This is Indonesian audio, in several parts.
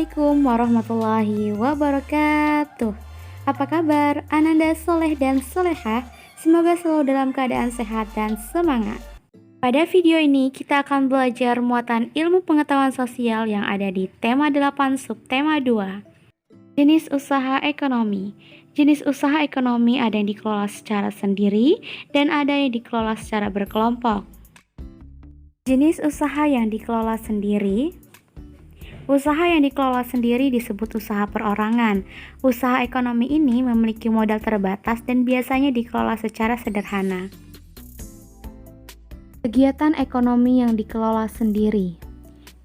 Assalamualaikum warahmatullahi wabarakatuh. Apa kabar Ananda Soleh dan Solehah? Semoga selalu dalam keadaan sehat dan semangat. Pada video ini kita akan belajar muatan ilmu pengetahuan sosial yang ada di tema 8 subtema 2. Jenis usaha ekonomi. Jenis usaha ekonomi ada yang dikelola secara sendiri dan ada yang dikelola secara berkelompok. Jenis usaha yang dikelola sendiri. Usaha yang dikelola sendiri disebut usaha perorangan. Usaha ekonomi ini memiliki modal terbatas dan biasanya dikelola secara sederhana. Kegiatan ekonomi yang dikelola sendiri.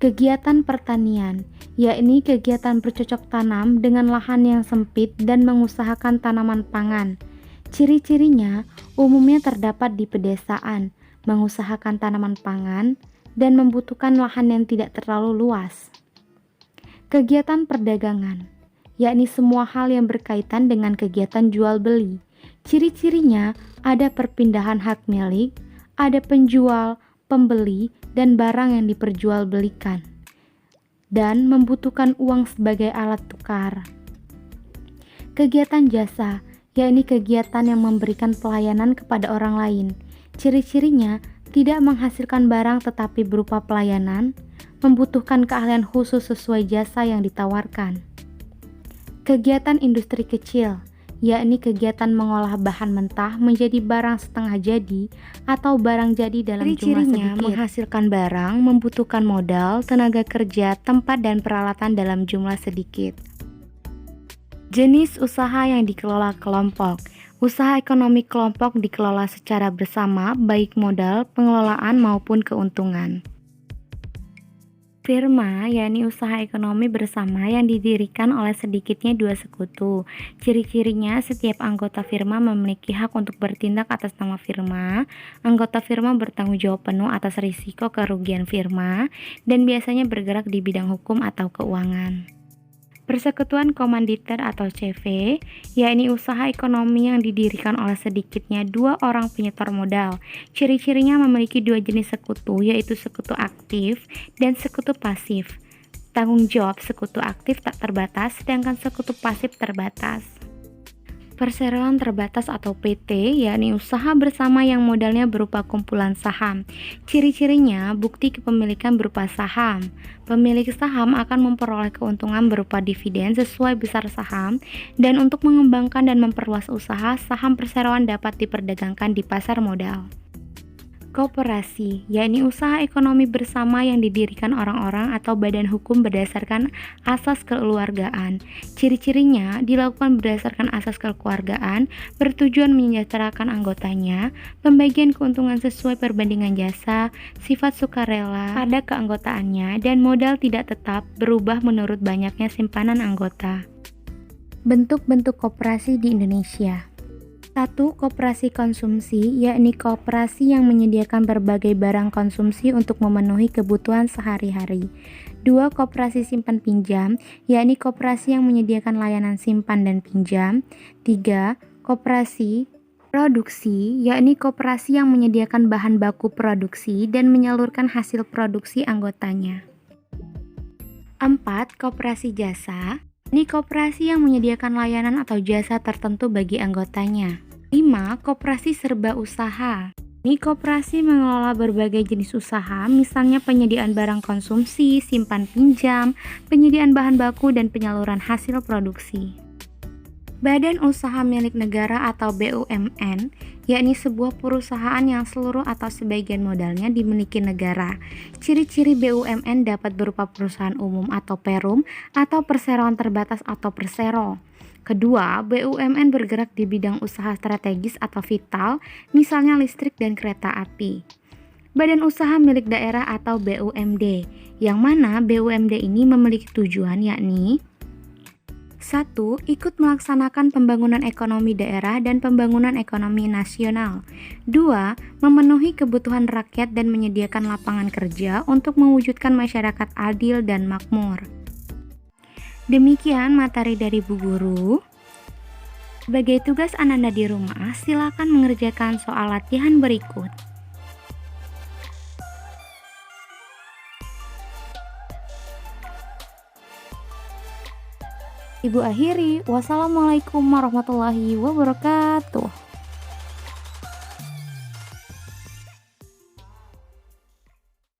Kegiatan pertanian, yakni kegiatan bercocok tanam dengan lahan yang sempit dan mengusahakan tanaman pangan. Ciri-cirinya umumnya terdapat di pedesaan, mengusahakan tanaman pangan, dan membutuhkan lahan yang tidak terlalu luas. Kegiatan perdagangan, yakni semua hal yang berkaitan dengan kegiatan jual beli. Ciri-cirinya ada perpindahan hak milik, ada penjual, pembeli, dan barang yang diperjualbelikan, dan membutuhkan uang sebagai alat tukar. Kegiatan jasa, yakni kegiatan yang memberikan pelayanan kepada orang lain. Ciri-cirinya tidak menghasilkan barang tetapi berupa pelayanan, membutuhkan keahlian khusus sesuai jasa yang ditawarkan. Kegiatan industri kecil, yakni kegiatan mengolah bahan mentah menjadi barang setengah jadi atau barang jadi dalam jumlah sedikit. Menghasilkan barang membutuhkan modal, tenaga kerja, tempat dan peralatan dalam jumlah sedikit. Jenis usaha yang dikelola kelompok. Usaha ekonomi kelompok dikelola secara bersama, baik modal, pengelolaan maupun keuntungan. Firma, yakni usaha ekonomi bersama yang didirikan oleh sedikitnya dua sekutu. Ciri-cirinya setiap anggota firma memiliki hak untuk bertindak atas nama firma. Anggota firma bertanggung jawab penuh atas risiko kerugian firma dan biasanya bergerak di bidang hukum atau keuangan. Persekutuan komanditer atau CV, yakni usaha ekonomi yang didirikan oleh sedikitnya dua orang penyetor modal. Ciri-cirinya memiliki dua jenis sekutu, yaitu sekutu aktif dan sekutu pasif. Tanggung jawab sekutu aktif tak terbatas, sedangkan sekutu pasif terbatas. Perseroan terbatas atau PT, yakni usaha bersama yang modalnya berupa kumpulan saham. Ciri-cirinya bukti kepemilikan berupa saham. Pemilik saham akan memperoleh keuntungan berupa dividen sesuai besar saham, dan untuk mengembangkan dan memperluas usaha, saham perseroan dapat diperdagangkan di pasar modal. Koperasi, yakni usaha ekonomi bersama yang didirikan orang-orang atau badan hukum berdasarkan asas kekeluargaan. Ciri-cirinya dilakukan berdasarkan asas kekeluargaan, bertujuan menyejahterakan anggotanya, pembagian keuntungan sesuai perbandingan jasa, sifat sukarela pada keanggotaannya, dan modal tidak tetap berubah menurut banyaknya simpanan anggota. Bentuk-bentuk koperasi di Indonesia. 1. Koperasi konsumsi, yakni koperasi yang menyediakan berbagai barang konsumsi untuk memenuhi kebutuhan sehari-hari. 2. Koperasi simpan pinjam, yakni koperasi yang menyediakan layanan simpan dan pinjam. 3. Koperasi produksi, yakni koperasi yang menyediakan bahan baku produksi dan menyalurkan hasil produksi anggotanya. 4. Koperasi jasa, ini koperasi yang menyediakan layanan atau jasa tertentu bagi anggotanya. 5. Koperasi serba usaha. Ini koperasi mengelola berbagai jenis usaha, misalnya penyediaan barang konsumsi, simpan pinjam, penyediaan bahan baku, dan penyaluran hasil produksi. Badan usaha milik negara atau BUMN, yakni sebuah perusahaan yang seluruh atau sebagian modalnya dimiliki negara. Ciri-ciri BUMN dapat berupa perusahaan umum atau perum, atau perseroan terbatas atau persero. Kedua, BUMN bergerak di bidang usaha strategis atau vital, misalnya listrik dan kereta api. Badan usaha milik daerah atau BUMD, yang mana BUMD ini memiliki tujuan yakni 1. Ikut melaksanakan pembangunan ekonomi daerah dan pembangunan ekonomi nasional. 2. Memenuhi kebutuhan rakyat dan menyediakan lapangan kerja untuk mewujudkan masyarakat adil dan makmur. Demikian materi dari Bu Guru. Sebagai tugas Ananda di rumah, silakan mengerjakan soal latihan berikut. Ibu akhiri, wassalamualaikum warahmatullahi wabarakatuh.